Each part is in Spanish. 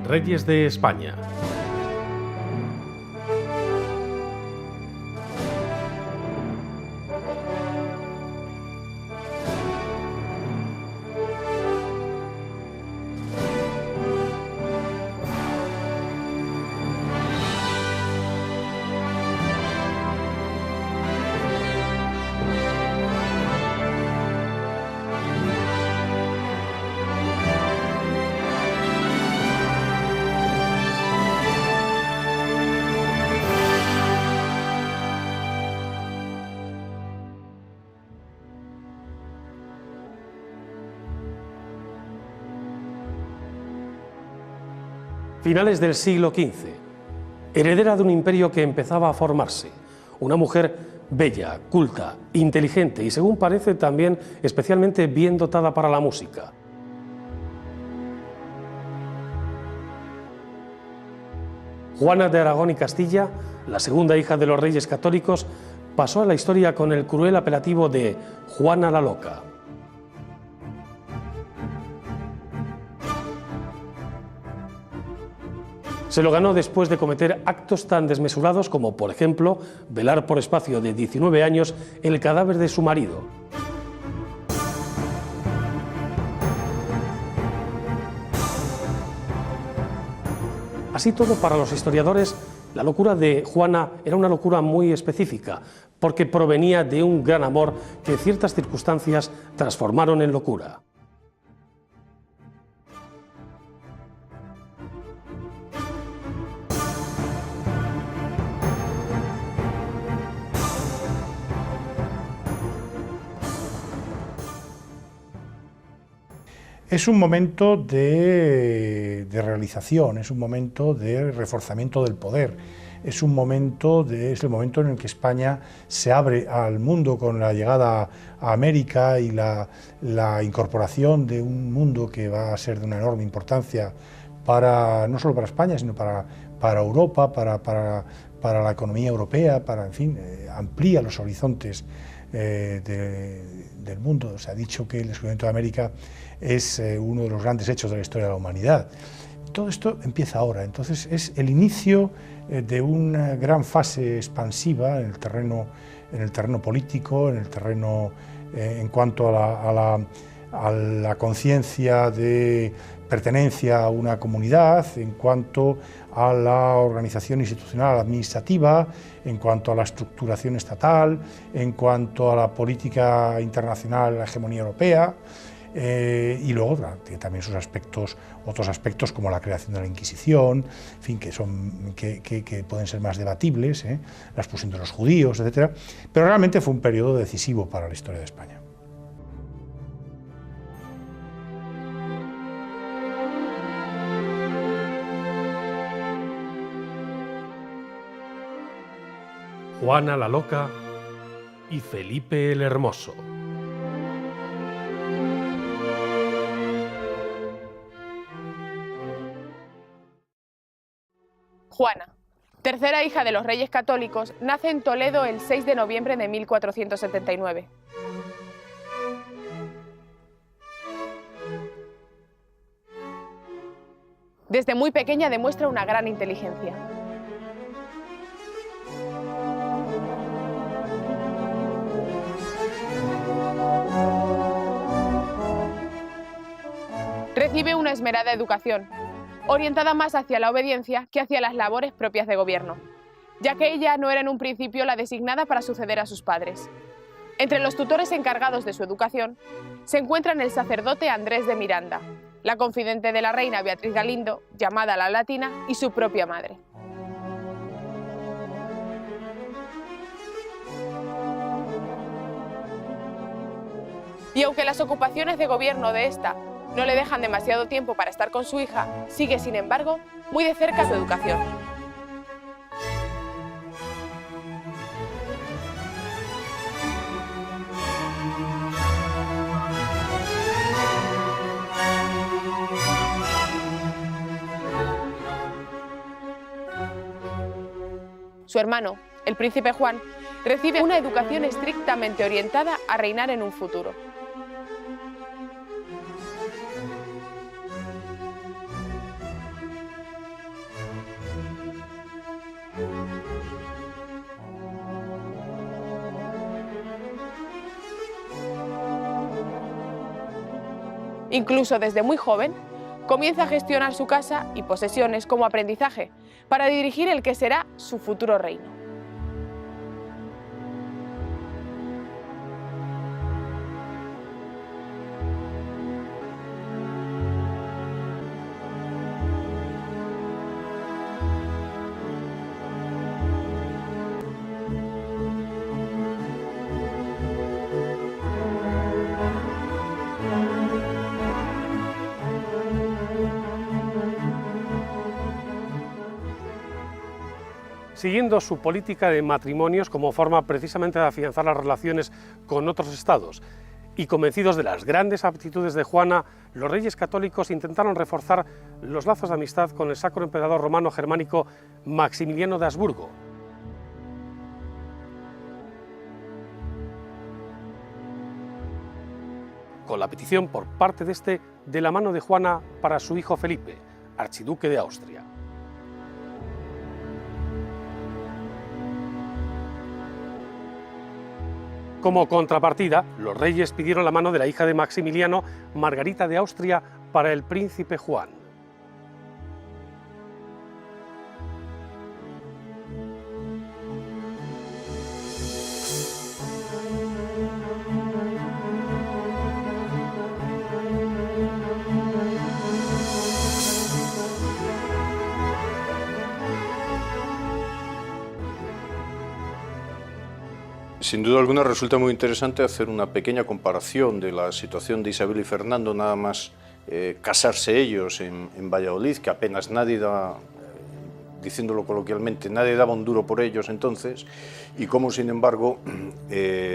Reyes de España. Finales del siglo XV, heredera de un imperio que empezaba a formarse, una mujer bella, culta, inteligente y, según parece, también especialmente bien dotada para la música. Juana de Aragón y Castilla, la segunda hija de los reyes católicos, pasó a la historia con el cruel apelativo de Juana la Loca. Se lo ganó después de cometer actos tan desmesurados como, por ejemplo, velar por espacio de 19 años el cadáver de su marido. Así todo, para los historiadores, la locura de Juana era una locura muy específica, porque provenía de un gran amor que ciertas circunstancias transformaron en locura. Es un momento de realización, es un momento de reforzamiento del poder, es el momento en el que España se abre al mundo con la llegada a América y la incorporación de un mundo que va a ser de una enorme importancia no solo para España, sino para Europa, para la economía europea, en fin, amplía los horizontes del mundo. Se ha dicho que el descubrimiento de América es uno de los grandes hechos de la historia de la humanidad. Todo esto empieza ahora, entonces es el inicio de una gran fase expansiva en el terreno político, en cuanto a la conciencia de pertenencia a una comunidad, en cuanto a la organización institucional administrativa, en cuanto a la estructuración estatal, en cuanto a la política internacional, la hegemonía europea, y luego tiene también otros aspectos como la creación de la Inquisición, en fin, que pueden ser más debatibles, la expulsión de los judíos, etc. Pero realmente fue un periodo decisivo para la historia de España. Juana la Loca y Felipe el Hermoso. Juana, tercera hija de los reyes católicos, nace en Toledo el 6 de noviembre de 1479. Desde muy pequeña demuestra una gran inteligencia. Recibe una esmerada educación, orientada más hacia la obediencia que hacia las labores propias de gobierno, ya que ella no era en un principio la designada para suceder a sus padres. Entre los tutores encargados de su educación se encuentran el sacerdote Andrés de Miranda, la confidente de la reina Beatriz Galindo, llamada la Latina, y su propia madre. Y aunque las ocupaciones de gobierno de esta no le dejan demasiado tiempo para estar con su hija, sigue, sin embargo, muy de cerca su educación. Su hermano, el príncipe Juan, recibe una educación estrictamente orientada a reinar en un futuro. Incluso desde muy joven, comienza a gestionar su casa y posesiones como aprendizaje para dirigir el que será su futuro reino. Siguiendo su política de matrimonios como forma precisamente de afianzar las relaciones con otros estados y convencidos de las grandes aptitudes de Juana, los reyes católicos intentaron reforzar los lazos de amistad con el sacro emperador romano germánico Maximiliano de Habsburgo. Con la petición por parte de este de la mano de Juana para su hijo Felipe, archiduque de Austria. Como contrapartida, los reyes pidieron la mano de la hija de Maximiliano, Margarita de Austria, para el príncipe Juan. Sin duda alguna resulta muy interesante hacer una pequeña comparación de la situación de Isabel y Fernando, nada más casarse ellos en Valladolid, que apenas nadie da, diciéndolo coloquialmente, nadie daba un duro por ellos entonces, y cómo sin embargo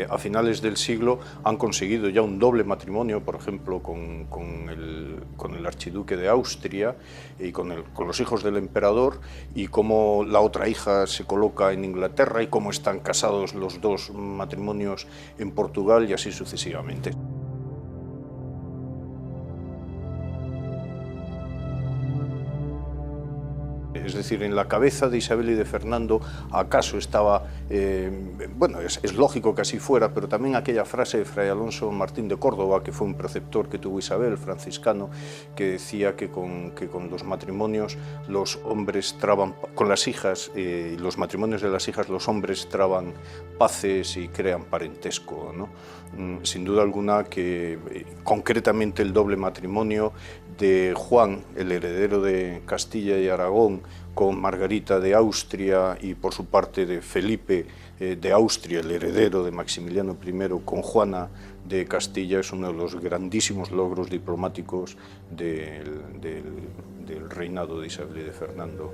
a finales del siglo han conseguido ya un doble matrimonio, por ejemplo con el archiduque de Austria y con los hijos del emperador, y cómo la otra hija se coloca en Inglaterra y cómo están casados los dos matrimonios en Portugal y así sucesivamente. Es decir, en la cabeza de Isabel y de Fernando acaso estaba, bueno, es lógico que así fuera, pero también aquella frase de Fray Alonso Martín de Córdoba, que fue un preceptor que tuvo Isabel, franciscano, que decía que con los matrimonios los hombres traban, con las hijas, los matrimonios de las hijas, los hombres traban paces y crean parentesco, ¿no? Sin duda alguna que concretamente el doble matrimonio de Juan, el heredero de Castilla y Aragón, con Margarita de Austria, y por su parte de Felipe de Austria, el heredero de Maximiliano I, con Juana de Castilla, es uno de los grandísimos logros diplomáticos del reinado de Isabel y de Fernando.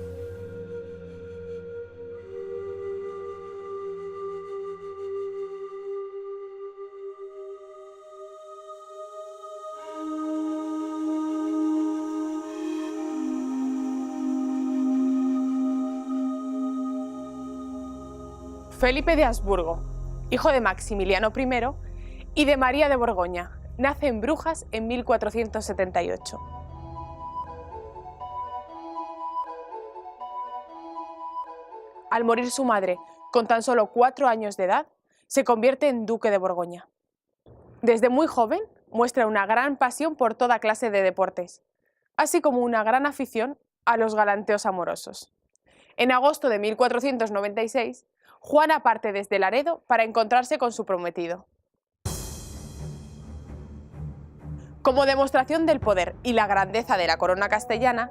Felipe de Habsburgo, hijo de Maximiliano I y de María de Borgoña, nace en Brujas en 1478. Al morir su madre, con tan solo 4 años de edad, se convierte en duque de Borgoña. Desde muy joven muestra una gran pasión por toda clase de deportes, así como una gran afición a los galanteos amorosos. En agosto de 1496, Juana parte desde Laredo para encontrarse con su prometido. Como demostración del poder y la grandeza de la corona castellana,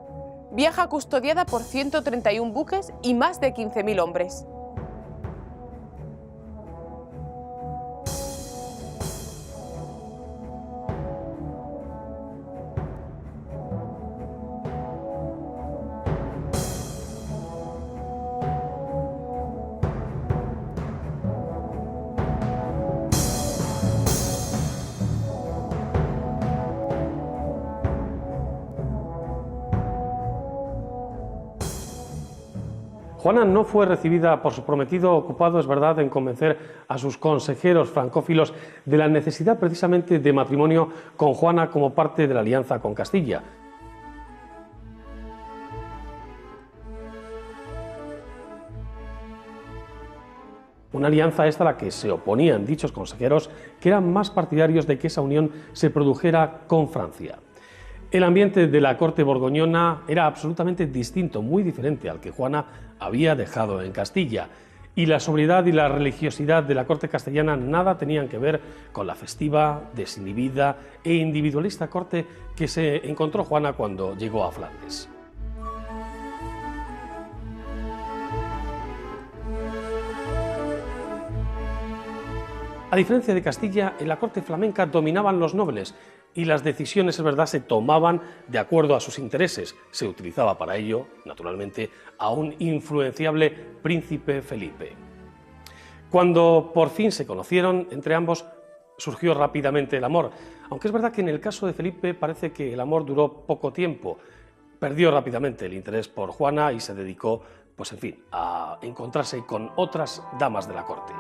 viaja custodiada por 131 buques y más de 15.000 hombres. Juana no fue recibida por su prometido, ocupado, es verdad, en convencer a sus consejeros francófilos de la necesidad precisamente de matrimonio con Juana como parte de la alianza con Castilla. Una alianza esta a la que se oponían dichos consejeros, que eran más partidarios de que esa unión se produjera con Francia. El ambiente de la corte borgoñona era absolutamente distinto, muy diferente al que Juana había dejado en Castilla, y la sobriedad y la religiosidad de la corte castellana nada tenían que ver con la festiva, desinhibida e individualista corte que se encontró Juana cuando llegó a Flandes. A diferencia de Castilla, en la corte flamenca dominaban los nobles y las decisiones, es verdad, se tomaban de acuerdo a sus intereses. Se utilizaba para ello, naturalmente, a un influenciable príncipe Felipe. Cuando por fin se conocieron, entre ambos surgió rápidamente el amor, aunque es verdad que en el caso de Felipe parece que el amor duró poco tiempo. Perdió rápidamente el interés por Juana y se dedicó, pues en fin, a encontrarse con otras damas de la corte.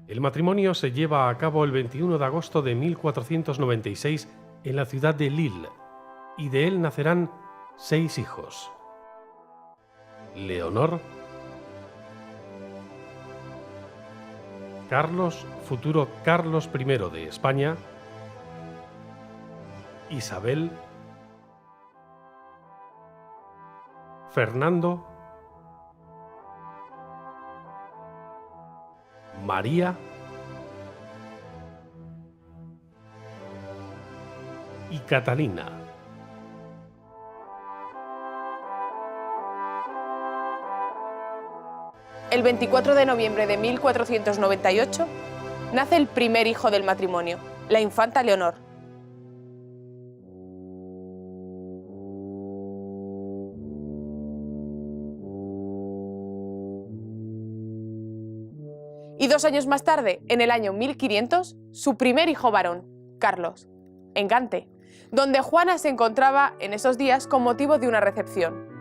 El matrimonio se lleva a cabo el 21 de agosto de 1496 en la ciudad de Lille, y de él nacerán 6 hijos. Leonor, Carlos, futuro Carlos I de España, Isabel, Fernando, María y Catalina. El 24 de noviembre de 1498 nace el primer hijo del matrimonio, la infanta Leonor. Y 2 años más tarde, en el año 1500, su primer hijo varón, Carlos, en Gante, donde Juana se encontraba en esos días con motivo de una recepción.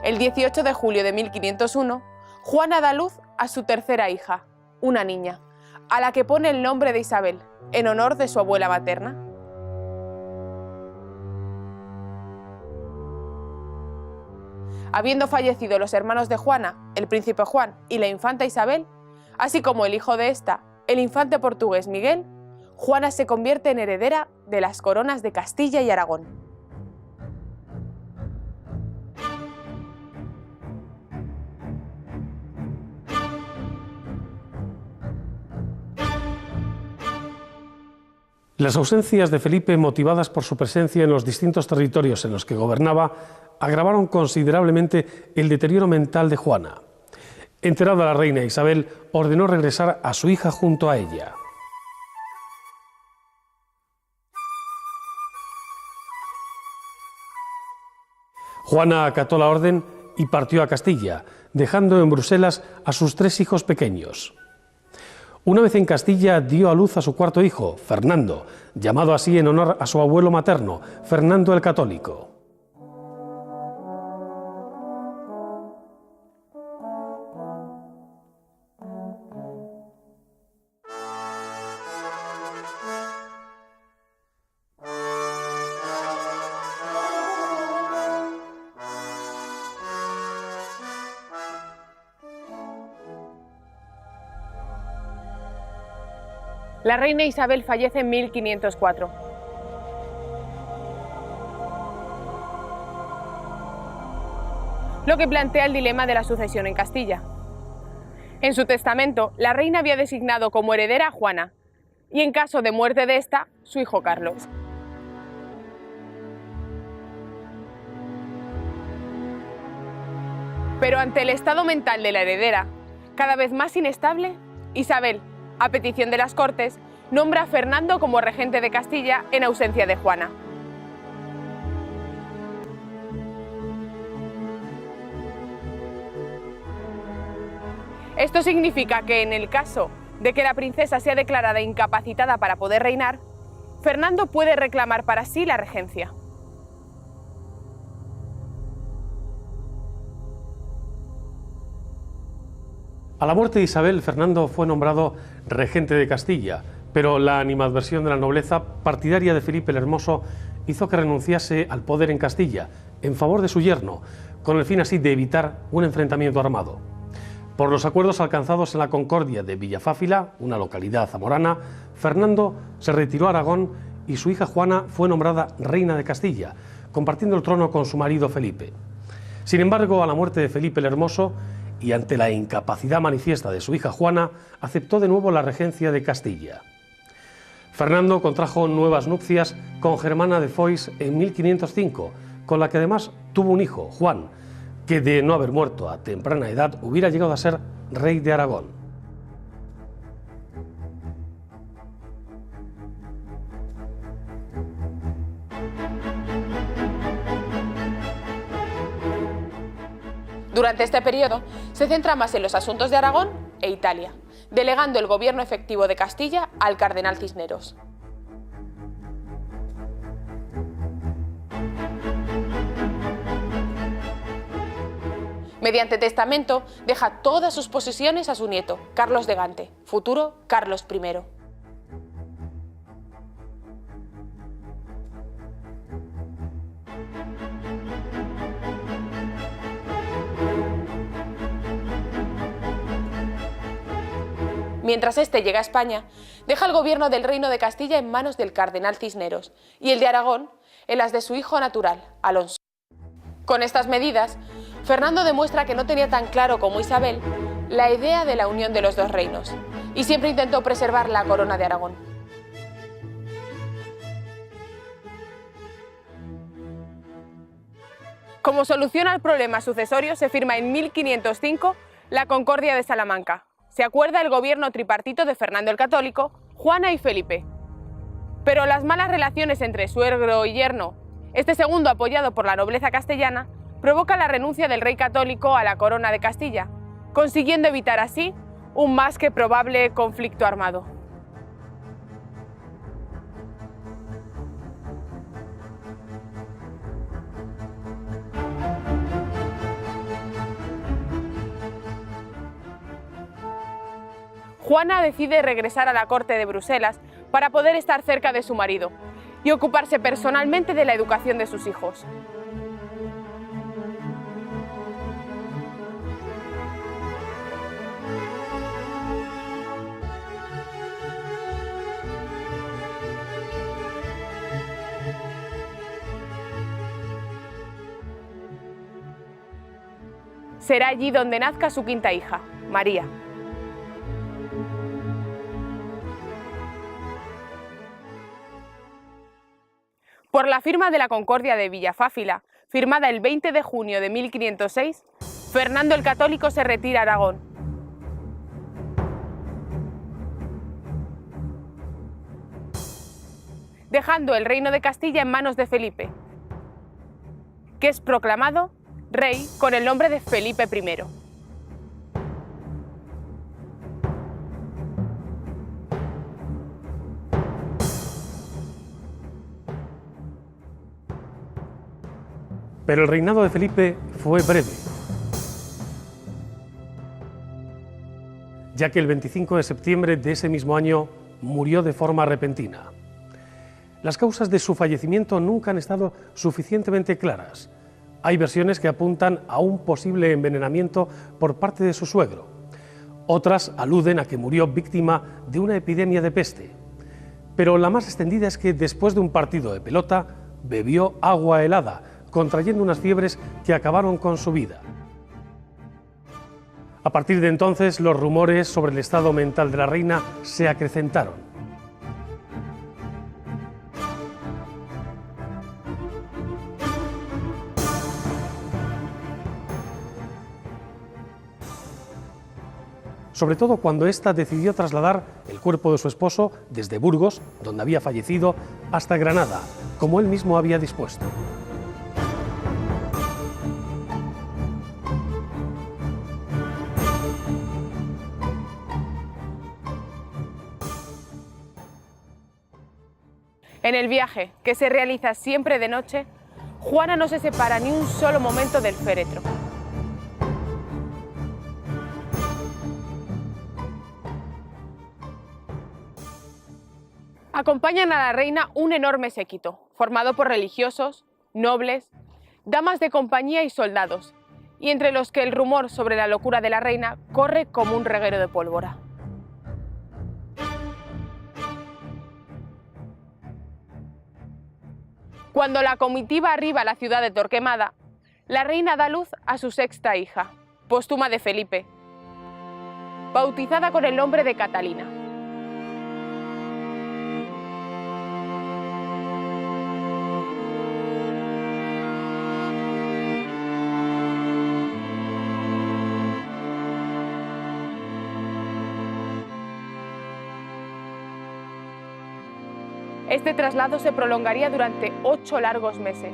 El 18 de julio de 1501, Juana da luz a su tercera hija, una niña, a la que pone el nombre de Isabel, en honor de su abuela materna. Habiendo fallecido los hermanos de Juana, el príncipe Juan y la infanta Isabel, así como el hijo de esta, el infante portugués Miguel, Juana se convierte en heredera de las coronas de Castilla y Aragón. Las ausencias de Felipe, motivadas por su presencia en los distintos territorios en los que gobernaba, agravaron considerablemente el deterioro mental de Juana. Enterada la reina Isabel, ordenó regresar a su hija junto a ella. Juana acató la orden y partió a Castilla, dejando en Bruselas a sus 3 hijos pequeños. Una vez en Castilla dio a luz a su cuarto hijo, Fernando, llamado así en honor a su abuelo materno, Fernando el Católico. La reina Isabel fallece en 1504. Lo que plantea el dilema de la sucesión en Castilla. En su testamento, la reina había designado como heredera a Juana, y en caso de muerte de esta, su hijo Carlos. Pero ante el estado mental de la heredera, cada vez más inestable, Isabel, A petición de las Cortes, nombra a Fernando como regente de Castilla en ausencia de Juana. Esto significa que en el caso de que la princesa sea declarada incapacitada para poder reinar, Fernando puede reclamar para sí la regencia. A la muerte de Isabel, Fernando fue nombrado regente de Castilla, pero la animadversión de la nobleza partidaria de Felipe el Hermoso hizo que renunciase al poder en Castilla en favor de su yerno, con el fin así de evitar un enfrentamiento armado. Por los acuerdos alcanzados en la Concordia de Villafáfila, una localidad zamorana, Fernando se retiró a Aragón y su hija Juana fue nombrada reina de Castilla, compartiendo el trono con su marido Felipe. Sin embargo, a la muerte de Felipe el Hermoso y ante la incapacidad manifiesta de su hija Juana, aceptó de nuevo la regencia de Castilla. Fernando contrajo nuevas nupcias con Germana de Foix en 1505, con la que además tuvo un hijo, Juan, que de no haber muerto a temprana edad hubiera llegado a ser rey de Aragón. Durante este periodo se centra más en los asuntos de Aragón e Italia, delegando el gobierno efectivo de Castilla al cardenal Cisneros. Mediante testamento, deja todas sus posesiones a su nieto, Carlos de Gante, futuro Carlos I. Mientras este llega a España, deja el gobierno del Reino de Castilla en manos del cardenal Cisneros y el de Aragón en las de su hijo natural, Alonso. Con estas medidas, Fernando demuestra que no tenía tan claro como Isabel la idea de la unión de los dos reinos y siempre intentó preservar la corona de Aragón. Como solución al problema sucesorio se firma en 1505 la Concordia de Salamanca. Se acuerda el gobierno tripartito de Fernando el Católico, Juana y Felipe. Pero las malas relaciones entre suegro y yerno, este segundo apoyado por la nobleza castellana, provoca la renuncia del rey católico a la corona de Castilla, consiguiendo evitar así un más que probable conflicto armado. Juana decide regresar a la corte de Bruselas para poder estar cerca de su marido y ocuparse personalmente de la educación de sus hijos. Será allí donde nazca su quinta hija, María. Por la firma de la Concordia de Villafáfila, firmada el 20 de junio de 1506, Fernando el Católico se retira a Aragón. Dejando el reino de Castilla en manos de Felipe, que es proclamado rey con el nombre de Felipe I. Pero el reinado de Felipe fue breve, ya que el 25 de septiembre de ese mismo año murió de forma repentina. Las causas de su fallecimiento nunca han estado suficientemente claras. Hay versiones que apuntan a un posible envenenamiento por parte de su suegro. Otras aluden a que murió víctima de una epidemia de peste. Pero la más extendida es que después de un partido de pelota bebió agua helada, contrayendo unas fiebres que acabaron con su vida. A partir de entonces, los rumores sobre el estado mental de la reina se acrecentaron. sobre todo cuando ésta decidió trasladar el cuerpo de su esposo desde Burgos, donde había fallecido, hasta Granada, como él mismo había dispuesto. En el viaje, que se realiza siempre de noche, Juana no se separa ni un solo momento del féretro. Acompañan a la reina un enorme séquito, formado por religiosos, nobles, damas de compañía y soldados, y entre los que el rumor sobre la locura de la reina corre como un reguero de pólvora. Cuando la comitiva arriba a la ciudad de Torquemada, la reina da luz a su sexta hija, póstuma de Felipe, bautizada con el nombre de Catalina. Este traslado se prolongaría durante 8 largos meses.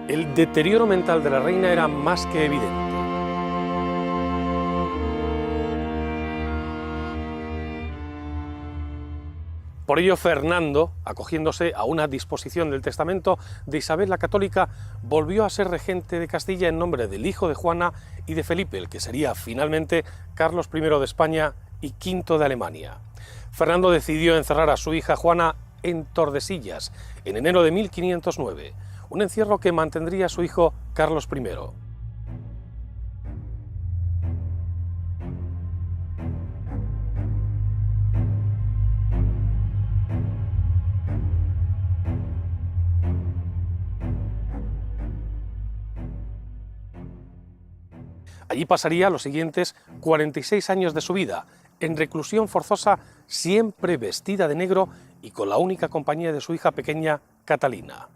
El deterioro mental de la reina era más que evidente. Por ello, Fernando, acogiéndose a una disposición del testamento de Isabel la Católica, volvió a ser regente de Castilla en nombre del hijo de Juana y de Felipe, el que sería finalmente Carlos I de España y V de Alemania. Fernando decidió encerrar a su hija Juana en Tordesillas en enero de 1509, un encierro que mantendría a su hijo Carlos I. Allí pasaría los siguientes 46 años de su vida, en reclusión forzosa, siempre vestida de negro y con la única compañía de su hija pequeña, Catalina.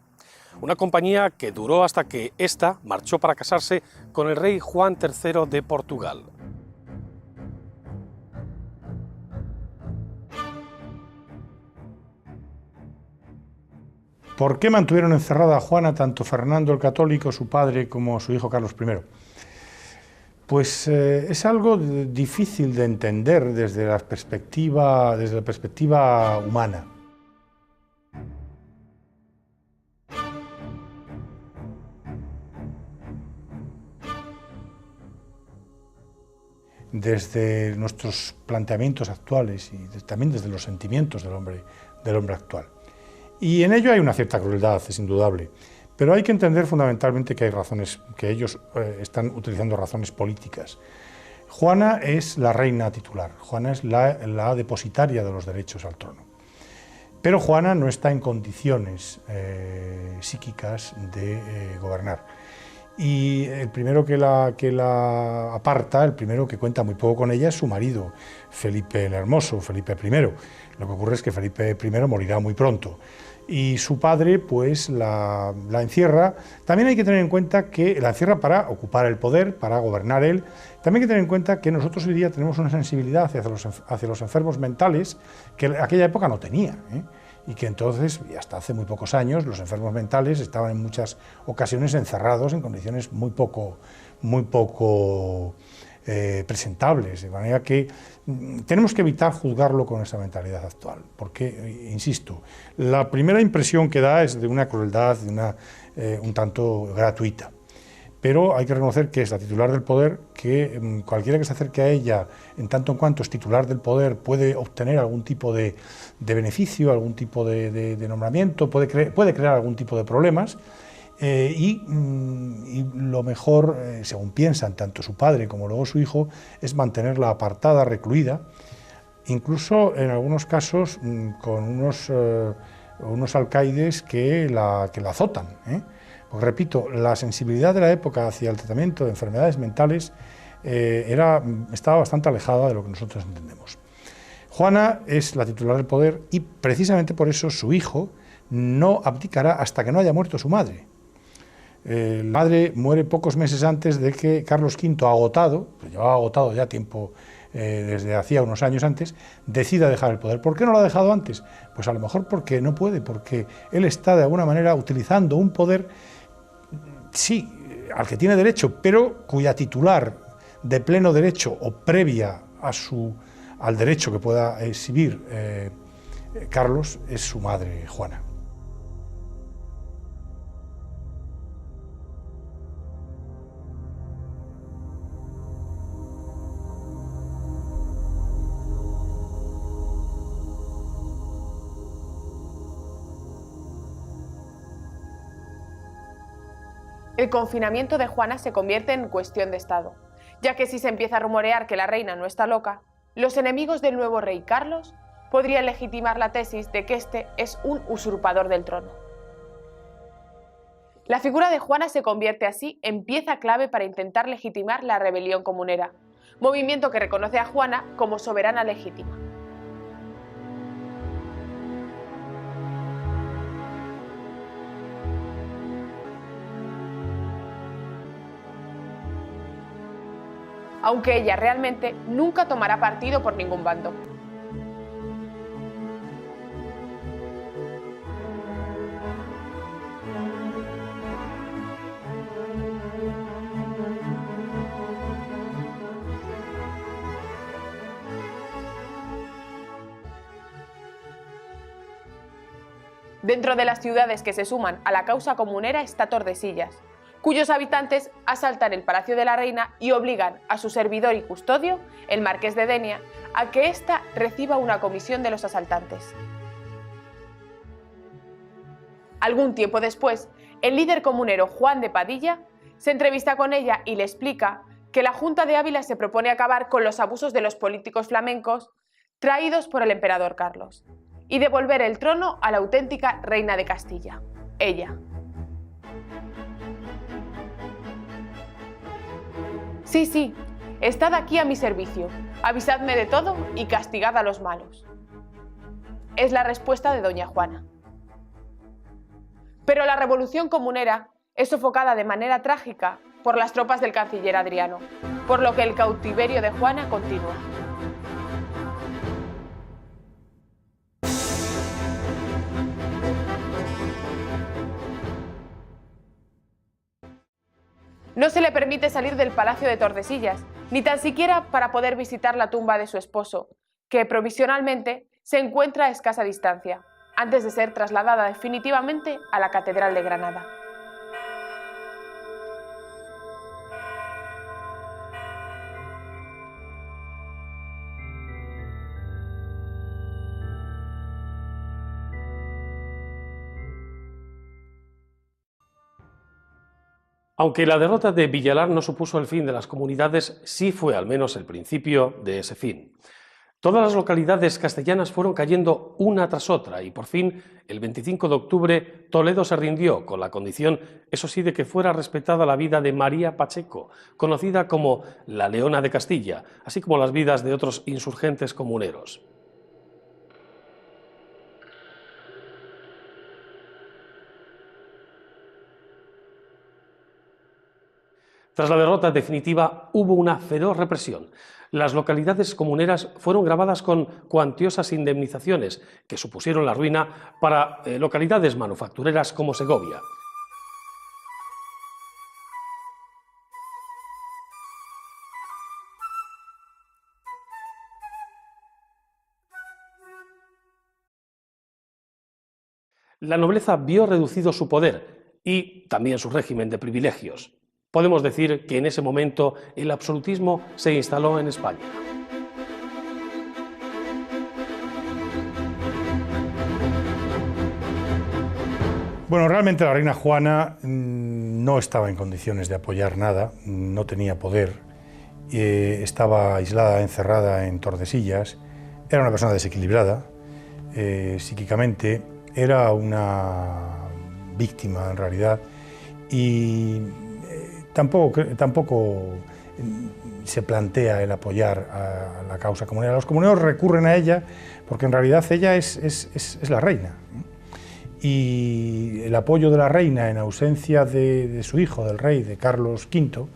Una compañía que duró hasta que ésta marchó para casarse con el rey Juan III de Portugal. ¿Por qué mantuvieron encerrada a Juana tanto Fernando el Católico, su padre, como su hijo Carlos I? Pues es algo difícil de entender desde la perspectiva humana. Desde nuestros planteamientos actuales y también desde los sentimientos del hombre actual. Y en ello hay una cierta crueldad, es indudable. Pero hay que entender fundamentalmente que hay razones, que ellos están utilizando razones políticas. Juana es la reina titular, Juana es la depositaria de los derechos al trono. Pero Juana no está en condiciones psíquicas de gobernar. Y el primero que la aparta, el primero que cuenta muy poco con ella, es su marido, Felipe el Hermoso, Felipe I. Lo que ocurre es que Felipe I morirá muy pronto. Y su padre pues la encierra. También hay que tener en cuenta que la encierra para ocupar el poder, para gobernar él. También hay que tener en cuenta que nosotros hoy día tenemos una sensibilidad hacia los enfermos mentales que en aquella época no tenía, y que entonces, y hasta hace muy pocos años, los enfermos mentales estaban en muchas ocasiones encerrados en condiciones muy poco presentables, de manera que tenemos que evitar juzgarlo con esa mentalidad actual, porque, insisto, la primera impresión que da es de una crueldad, un tanto gratuita, pero hay que reconocer que es la titular del poder, que cualquiera que se acerque a ella, en tanto en cuanto es titular del poder, puede obtener algún tipo de beneficio, algún tipo de nombramiento, puede crear algún tipo de problemas. Y lo mejor, según piensan tanto su padre como luego su hijo, es mantenerla apartada, recluida, incluso en algunos casos con unos unos alcaides que la azotan, Porque, repito, la sensibilidad de la época hacia el tratamiento de enfermedades mentales estaba bastante alejada de lo que nosotros entendemos. Juana es la titular del poder y precisamente por eso su hijo no abdicará hasta que no haya muerto su madre. La madre muere pocos meses antes de que Carlos V, agotado, llevaba agotado ya tiempo desde hacía unos años antes, decida dejar el poder. ¿Por qué no lo ha dejado antes? Pues a lo mejor porque no puede, porque él está de alguna manera utilizando un poder, sí, al que tiene derecho, pero cuya titular de pleno derecho o previa al derecho que pueda exhibir Carlos es su madre Juana. El confinamiento de Juana se convierte en cuestión de Estado, ya que si se empieza a rumorear que la reina no está loca, los enemigos del nuevo rey Carlos podrían legitimar la tesis de que este es un usurpador del trono. La figura de Juana se convierte así en pieza clave para intentar legitimar la rebelión comunera, movimiento que reconoce a Juana como soberana legítima. Aunque ella realmente nunca tomará partido por ningún bando. Dentro de las ciudades que se suman a la causa comunera está Tordesillas, cuyos habitantes asaltan el Palacio de la Reina y obligan a su servidor y custodio, el Marqués de Denia, a que ésta reciba una comisión de los asaltantes. Algún tiempo después, el líder comunero Juan de Padilla se entrevista con ella y le explica que la Junta de Ávila se propone acabar con los abusos de los políticos flamencos traídos por el emperador Carlos y devolver el trono a la auténtica reina de Castilla, ella. Sí, estad aquí a mi servicio, avisadme de todo y castigad a los malos. Es la respuesta de doña Juana. Pero la revolución comunera es sofocada de manera trágica por las tropas del canciller Adriano, por lo que el cautiverio de Juana continúa. No se le permite salir del Palacio de Tordesillas, ni tan siquiera para poder visitar la tumba de su esposo, que provisionalmente se encuentra a escasa distancia, antes de ser trasladada definitivamente a la Catedral de Granada. Aunque la derrota de Villalar no supuso el fin de las comunidades, sí fue al menos el principio de ese fin. Todas las localidades castellanas fueron cayendo una tras otra y por fin, el 25 de octubre, Toledo se rindió con la condición, eso sí, de que fuera respetada la vida de María Pacheco, conocida como la Leona de Castilla, así como las vidas de otros insurgentes comuneros. Tras la derrota definitiva hubo una feroz represión. Las localidades comuneras fueron gravadas con cuantiosas indemnizaciones que supusieron la ruina para localidades manufactureras como Segovia. La nobleza vio reducido su poder y también su régimen de privilegios. Podemos decir que en ese momento el absolutismo se instaló en España. Bueno, realmente la reina Juana no estaba en condiciones de apoyar nada, no tenía poder, estaba aislada, encerrada en Tordesillas, era una persona desequilibrada psíquicamente, era una víctima en realidad y tampoco se plantea el apoyar a la causa comunera. Los comuneros recurren a ella porque en realidad ella es la reina. Y el apoyo de la reina en ausencia de su hijo, del rey, de Carlos V,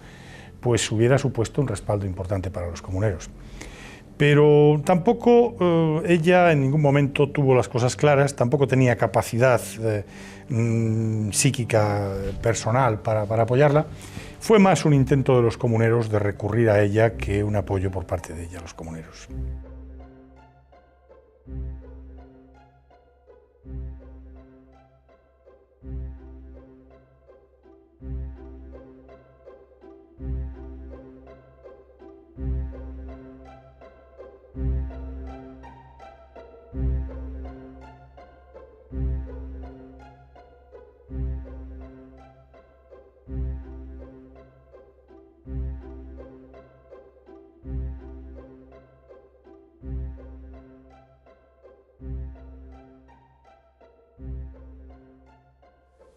pues hubiera supuesto un respaldo importante para los comuneros. Pero tampoco ella en ningún momento tuvo las cosas claras, tampoco tenía capacidad psíquica personal para apoyarla. Fue más un intento de los comuneros de recurrir a ella que un apoyo por parte de ella, los comuneros.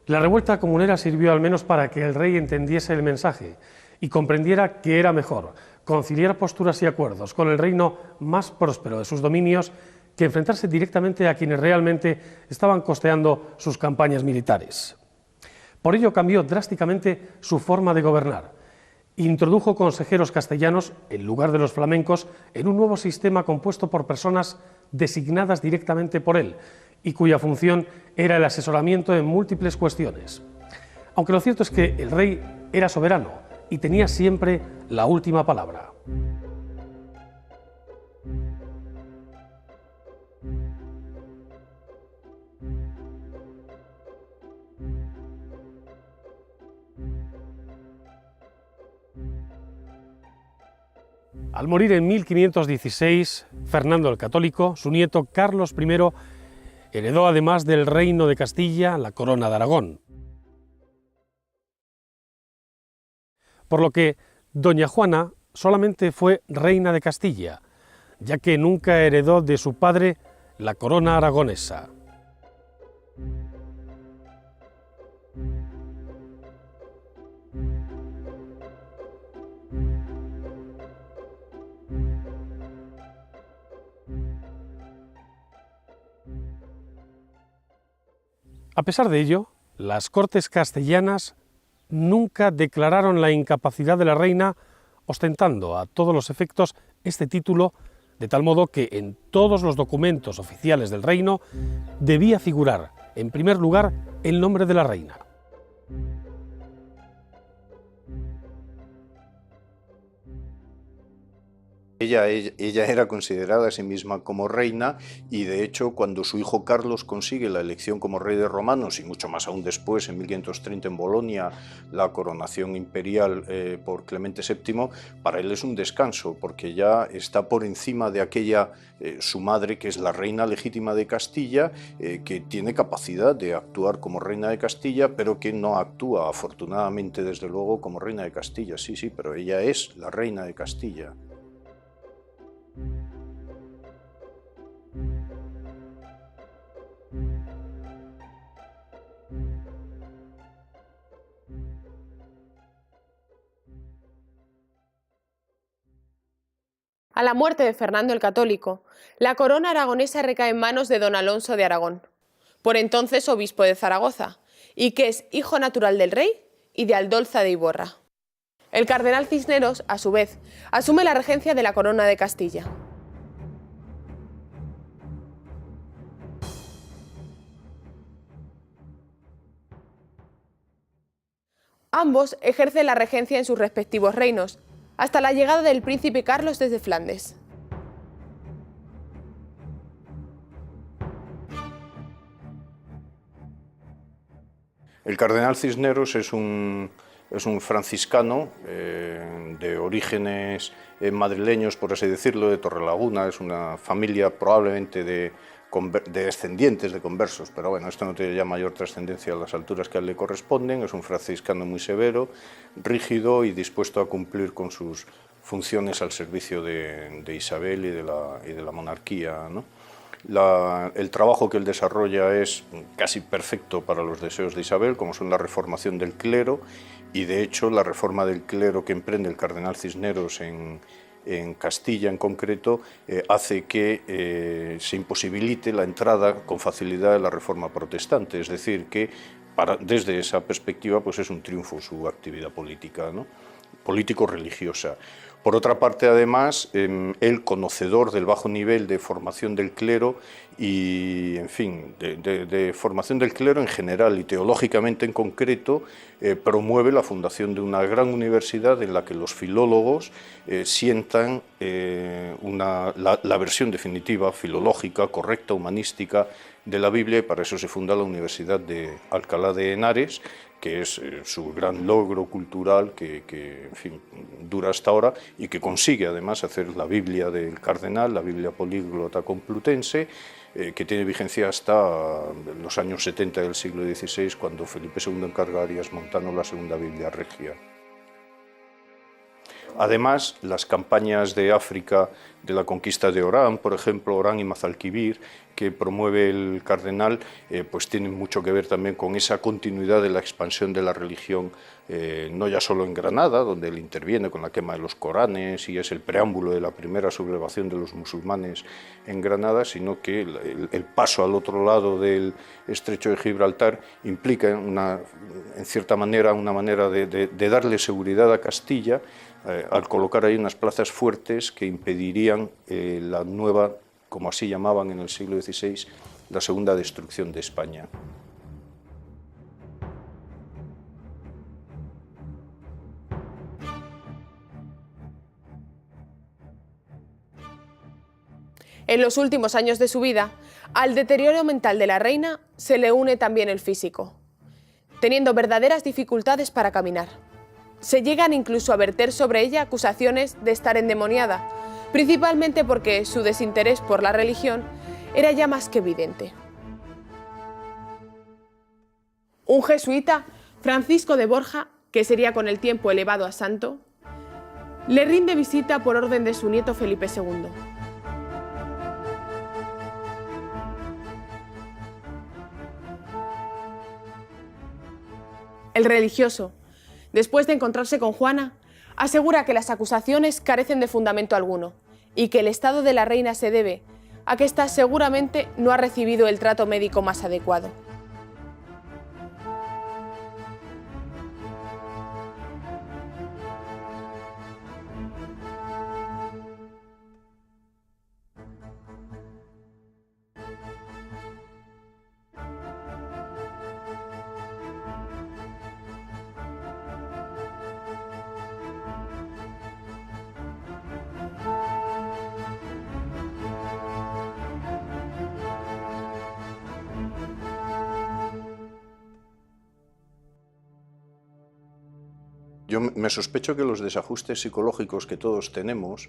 La revuelta comunera sirvió al menos para que el rey entendiese el mensaje y comprendiera que era mejor conciliar posturas y acuerdos con el reino más próspero de sus dominios que enfrentarse directamente a quienes realmente estaban costeando sus campañas militares. Por ello cambió drásticamente su forma de gobernar. Introdujo consejeros castellanos en lugar de los flamencos en un nuevo sistema compuesto por personas designadas directamente por él y cuya función era el asesoramiento en múltiples cuestiones. Aunque lo cierto es que el rey era soberano y tenía siempre la última palabra. Al morir en 1516, Fernando el Católico, su nieto Carlos I, heredó además del reino de Castilla la corona de Aragón. Por lo que doña Juana solamente fue reina de Castilla, ya que nunca heredó de su padre la corona aragonesa. A pesar de ello, las Cortes castellanas nunca declararon la incapacidad de la reina, ostentando a todos los efectos este título, de tal modo que en todos los documentos oficiales del reino debía figurar, en primer lugar, el nombre de la reina. Ella era considerada a sí misma como reina y de hecho cuando su hijo Carlos consigue la elección como rey de romanos y mucho más aún después en 1530 en Bolonia la coronación imperial por Clemente VII, para él es un descanso porque ya está por encima de aquella su madre que es la reina legítima de Castilla, que tiene capacidad de actuar como reina de Castilla pero que no actúa afortunadamente desde luego como reina de Castilla, sí, pero ella es la reina de Castilla. A la muerte de Fernando el Católico, la corona aragonesa recae en manos de don Alonso de Aragón, por entonces obispo de Zaragoza, y que es hijo natural del rey y de Aldolza de Iborra. El cardenal Cisneros, a su vez, asume la regencia de la corona de Castilla. Ambos ejercen la regencia en sus respectivos reinos, hasta la llegada del príncipe Carlos desde Flandes. El cardenal Cisneros es un franciscano de orígenes madrileños, por así decirlo, de Torrelaguna, es una familia probablemente de descendientes de conversos, pero bueno, esto no tiene ya mayor trascendencia a las alturas que a él le corresponden. Es un franciscano muy severo, rígido y dispuesto a cumplir con sus funciones al servicio de Isabel y de la monarquía, ¿no? el trabajo que él desarrolla es casi perfecto para los deseos de Isabel, como son la reformación del clero, y de hecho la reforma del clero que emprende el cardenal Cisneros en Castilla en concreto, hace que se imposibilite la entrada con facilidad de la reforma protestante, es decir, que desde esa perspectiva pues es un triunfo su actividad política, ¿no? Político-religiosa. Por otra parte, además, él, conocedor del bajo nivel de formación del clero y, en fin, de formación del clero en general y teológicamente en concreto, promueve la fundación de una gran universidad en la que los filólogos sientan la versión definitiva, filológica, correcta, humanística de la Biblia, y para eso se funda la Universidad de Alcalá de Henares, que es su gran logro cultural que en fin, dura hasta ahora y que consigue además hacer la Biblia del Cardenal, la Biblia políglota complutense, que tiene vigencia hasta los años 70 del siglo XVI, cuando Felipe II encarga a Arias Montano la segunda Biblia regia. Además, las campañas de África de la conquista de Orán, por ejemplo, Orán y Mazalquivir, que promueve el cardenal, pues tienen mucho que ver también con esa continuidad de la expansión de la religión, no ya solo en Granada, donde él interviene con la quema de los Coranes y es el preámbulo de la primera sublevación de los musulmanes en Granada, sino que el paso al otro lado del estrecho de Gibraltar implica, en cierta manera, una manera de darle seguridad a Castilla, al colocar ahí unas plazas fuertes que impedirían la nueva, como así llamaban en el siglo XVI, la segunda destrucción de España. En los últimos años de su vida, al deterioro mental de la reina se le une también el físico, teniendo verdaderas dificultades para caminar. Se llegan incluso a verter sobre ella acusaciones de estar endemoniada, principalmente porque su desinterés por la religión era ya más que evidente. Un jesuita, Francisco de Borja, que sería con el tiempo elevado a santo, le rinde visita por orden de su nieto Felipe II. El religioso, después de encontrarse con Juana, asegura que las acusaciones carecen de fundamento alguno y que el estado de la reina se debe a que ésta seguramente no ha recibido el trato médico más adecuado. Yo me sospecho que los desajustes psicológicos que todos tenemos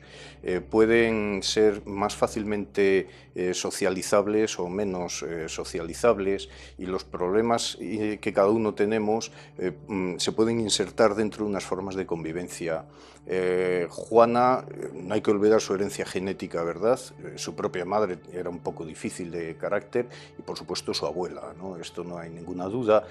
pueden ser más fácilmente socializables o menos socializables, y los problemas que cada uno tenemos se pueden insertar dentro de unas formas de convivencia. Juana, no hay que olvidar su herencia genética, ¿verdad? Su propia madre era un poco difícil de carácter y por supuesto su abuela, ¿no? Esto no hay ninguna duda,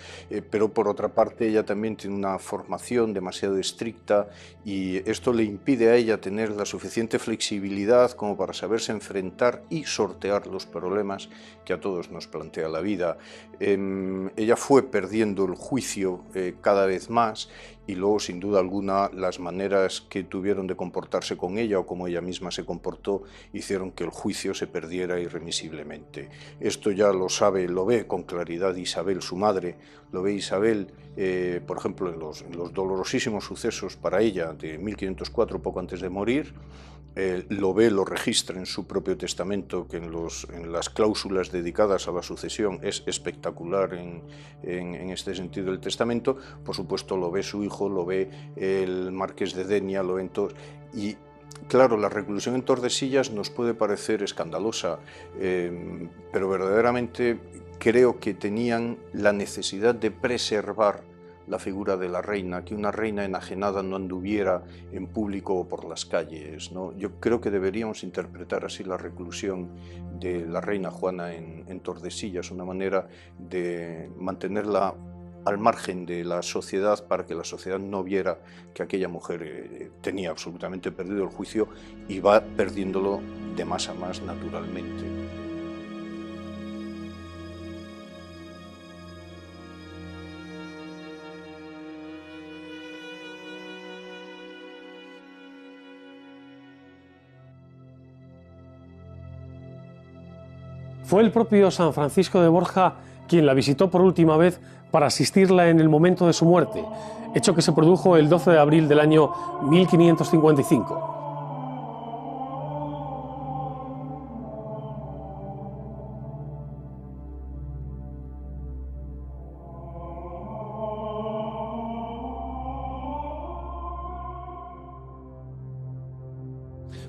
pero por otra parte ella también tiene una formación demasiado estricta y esto le impide a ella tener la suficiente flexibilidad como para saberse enfrentar y sortear los problemas que a todos nos plantea la vida. Ella fue perdiendo el juicio cada vez más, y luego, sin duda alguna, las maneras que tuvieron de comportarse con ella o como ella misma se comportó hicieron que el juicio se perdiera irremisiblemente. Esto ya lo sabe, lo ve con claridad Isabel, su madre, lo ve Isabel, por ejemplo, en los dolorosísimos sucesos para ella de 1504, poco antes de morir. Lo ve, lo registra en su propio testamento, que en las cláusulas dedicadas a la sucesión es espectacular en este sentido el testamento. Por supuesto lo ve su hijo, lo ve el marqués de Denia, lo ven todos. Y claro, la reclusión en Tordesillas nos puede parecer escandalosa, pero verdaderamente creo que tenían la necesidad de preservar la figura de la reina, que una reina enajenada no anduviera en público o por las calles, ¿no? Yo creo que deberíamos interpretar así la reclusión de la reina Juana en Tordesillas, una manera de mantenerla al margen de la sociedad para que la sociedad no viera que aquella mujer tenía absolutamente perdido el juicio y va perdiéndolo de más a más naturalmente. Fue el propio San Francisco de Borja quien la visitó por última vez para asistirla en el momento de su muerte, hecho que se produjo el 12 de abril del año 1555.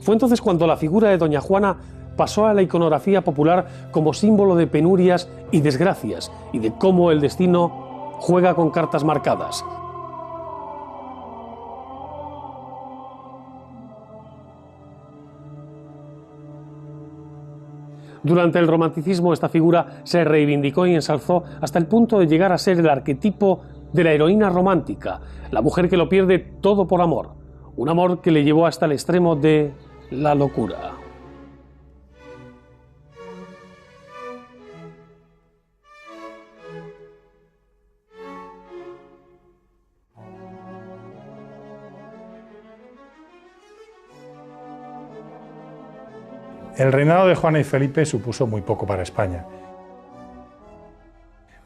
Fue entonces cuando la figura de Doña Juana pasó a la iconografía popular como símbolo de penurias y desgracias y de cómo el destino juega con cartas marcadas. Durante el romanticismo esta figura se reivindicó y ensalzó hasta el punto de llegar a ser el arquetipo de la heroína romántica, la mujer que lo pierde todo por amor, un amor que le llevó hasta el extremo de la locura. El reinado de Juana y Felipe supuso muy poco para España,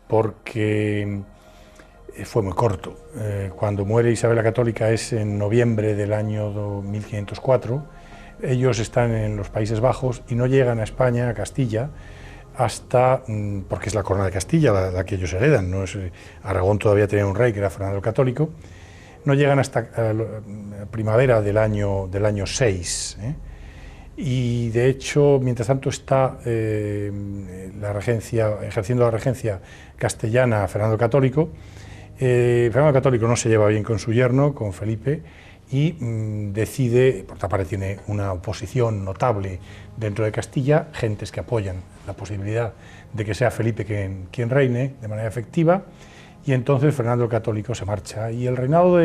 porque fue muy corto. Cuando muere Isabel la Católica es en noviembre del año 1504, ellos están en los Países Bajos y no llegan a España, a Castilla, hasta, porque es la corona de Castilla la que ellos heredan, ¿no? Aragón todavía tenía un rey que era Fernando el Católico, no llegan hasta la primavera del año 6, Y de hecho, mientras tanto está ejerciendo la regencia castellana Fernando el Católico. Fernando el Católico no se lleva bien con su yerno, con Felipe, y decide, por otra parte tiene una oposición notable dentro de Castilla, gentes que apoyan la posibilidad de que sea Felipe quien reine de manera efectiva, y entonces Fernando el Católico se marcha. Y el reinado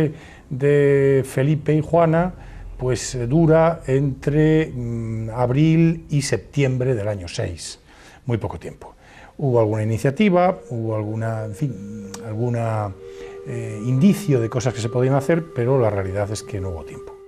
de Felipe y Juana pues dura entre abril y septiembre del año 6, muy poco tiempo. Hubo alguna iniciativa, hubo alguna indicio de cosas que se podían hacer, pero la realidad es que no hubo tiempo.